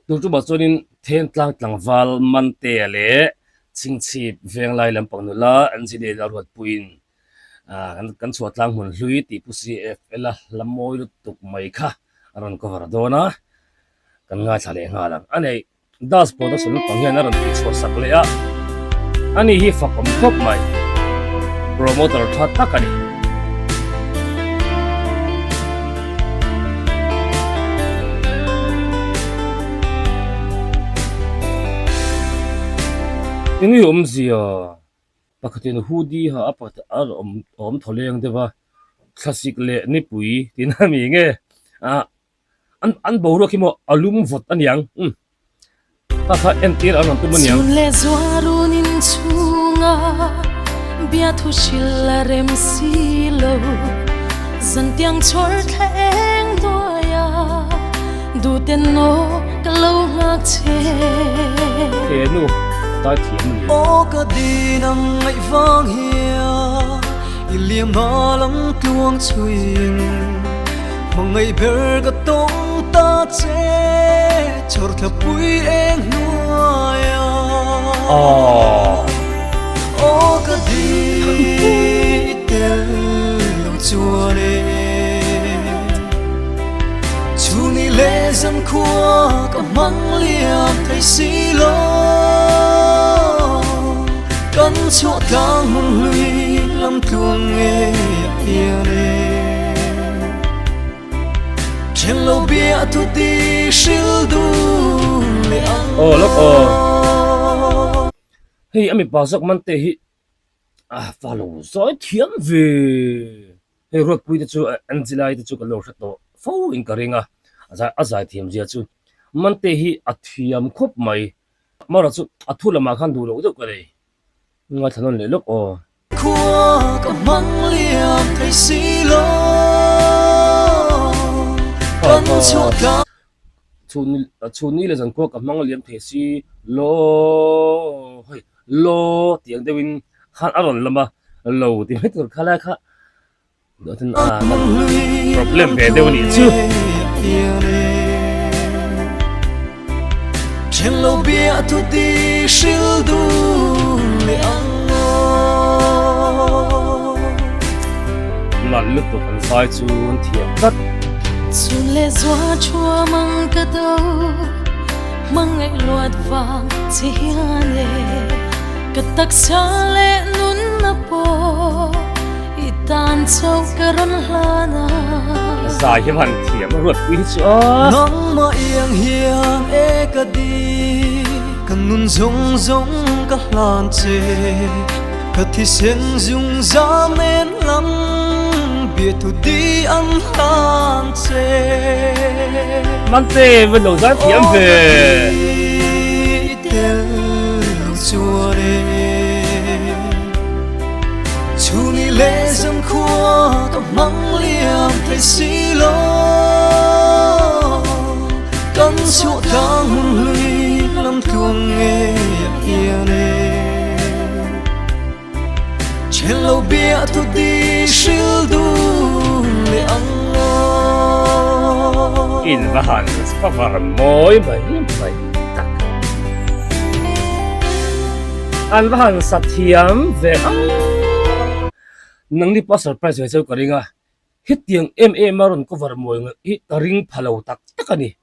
tu chu ba chuanin then tlang wal man te le chingchip veng lai lampang nula anji de la ruat puin kan chuat tlang hun hlui ti pu CFL lamoi lu tuk mai kha aron cover dona kan nga thale nga lang anei das poda sulu panghian aron ti chho sak le a ani hi fakom khop mai promoter that takani ini zia pakhatin hudi ha apat ar tholeng dewa classic le ni pui tinami nge an boro khimo alum vot anyang pakha entir anon tu maniang sun le zwarun in chunga bia thu shilla rem silo zantiang chor theng doya du ten no kalo ngak che nu tai thiam ni ô có đi nằm ngày vang hia liềm ba lắm tuông chuyền mà ngày bờ có tông ta chế chợt thập bụi em nuôi ô có đi tên lòng chua nè chu ni lệ dân khua có măng liềm thấy xí lô căn chỗ đang mong lui lắm tuông nghe yêu nè trên lâu bia thu ti siêu du lệ ăn lok hey ami pasok man te hi follow zoi thiam ve hey rot pui te chu anjilai te chu ka lo to fo in karinga azai thiam zia chu man te hi athiam khop mai mara chu athula ma khan du lo do ka le nga thanon le lok khua có măng liềm thấy xí lô căn chỗ đang chuni le zan ko ka mang liam the si lo tiang dewin khan aron lama lo ti met khala kha do tin problem be dewni chu trên lâu bia thu ti siêu du lệ ăn lan lut to kan sai chun thiam tat sun le zwa chua mang ka do mang ngai luat vang chi ane ka tak sa le nun na po itan chau karon hlana sai hi man thiam ruat wi chu nong ma yang hiang e ka di kan nun zong zong ka hlan che ka thi sen zung zam nên lắm biết thu đi ăn tan che man te với lo za thiam ve tel chua re chu ni lệ dâm khua có măng liềm thấy xí lô căn chỗ đang hùng lui lắm tuông nghe yêu nè trên lâu bia thu đi siêu du lệ ăn in vahan spavar moi mai tak an vahan sathiam ve nang ni pa surprise ve chau karinga hit tiang maron cover moi hi taring phalo tak takani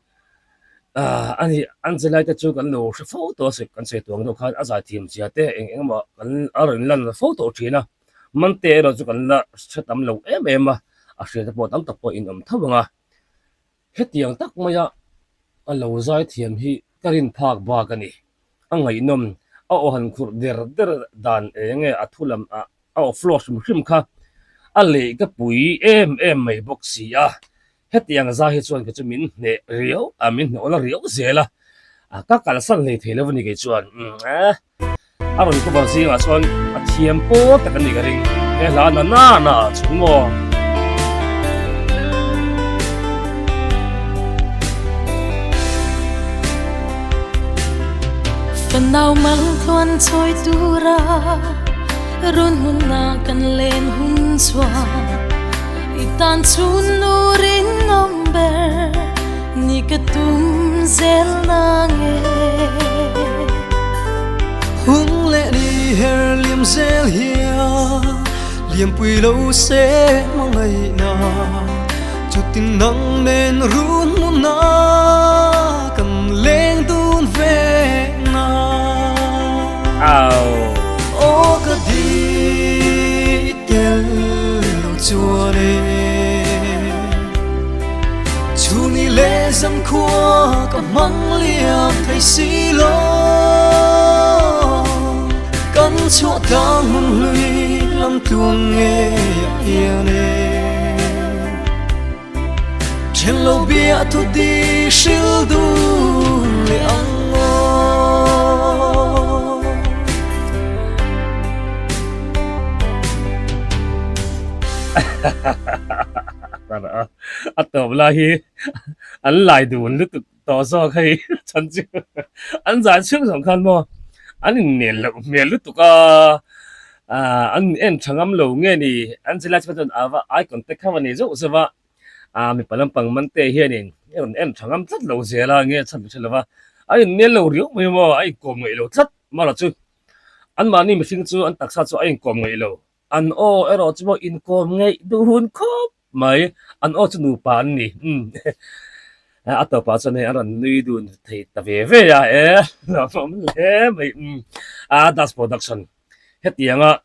ani anjelai ta chu kan lo photo se kan se tuang do khan azai thiam chia te eng ma kan aron lan photo thina man te ro chu kan la setam lo ma a hre ta po tam tak po in thawanga hetiang tak maya a lo zai thiam hi karin phak ba kani angai nom a ohan khur der dan enge athulam a flush mhrim kha a le ka pui mai boxi a hetiang za hi chuan ka chumin ne rio amin no la rio zela ka kal san le thele vani ke chuan aron ko bar singa chuan a thiam po takani garing e la na chungo phần nào mang thuan trôi tu ra run hun na kan len hun swa itan chun nurin number ni ka tum zel na zel hia liềm pui lâu sẽ mong ngày nào cho tin nắng nên run muốn na cầm lên tuôn về na ô cái đi tiền lâu chua nè chu ni lệ dâm khua cả măng liềm thấy xí lô cắn chỗ đang mong lui lắm tuông nghe yêu nè trên lầu bia thu đi siêu du lệ ăn à tàu là hi anh lại đuổi lúc tỏ ra khi chân chứ anh giải trước sòng khăn mà anh nền lúc tụi anh em chẳng âm lâu nghe nè anh chỉ là cho tôi ai còn tất cả vấn đề rồi sao mình phải làm bằng mình tệ hiền nè em chẳng âm rất lâu rồi là nghe chân chứ là anh nền lâu riu mà anh còn người lâu rất mà là chứ anh mà ni mình xin chú anh tác sao cho anh còn người lâu anh ở đó chỉ bảo income ngay đủ hun khóc mày anh ở chỗ nụ bán nè à tao bảo cho nên anh nuôi đun thì ta về à là không lẽ mày das production hết tiếng à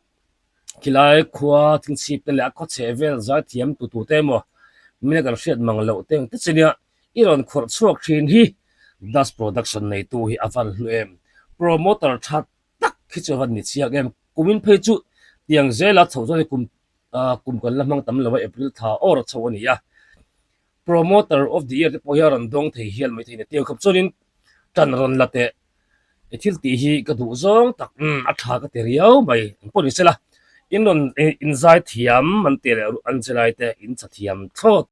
khi lại qua tiếng chip nên là có chế về giải thiểm tụt tem mà mình cần xét mang lậu tem tất nhiên iron khort suộc trên hi das production này tu hi avan em promoter chat tắc khi cho văn nhị chiang em kumin phê chu tiếng dễ là thầu cho cùng còn làm mang tấm là vậy April thà or cho anh ya promoter of the year po yaran dong thei hial mai theine tiêu khop chorin tan ron late ethil ti hi ka du zong tak a tha ka te riau mai poni sela in ron inzai thiam man te an chelai te in cha thiam thot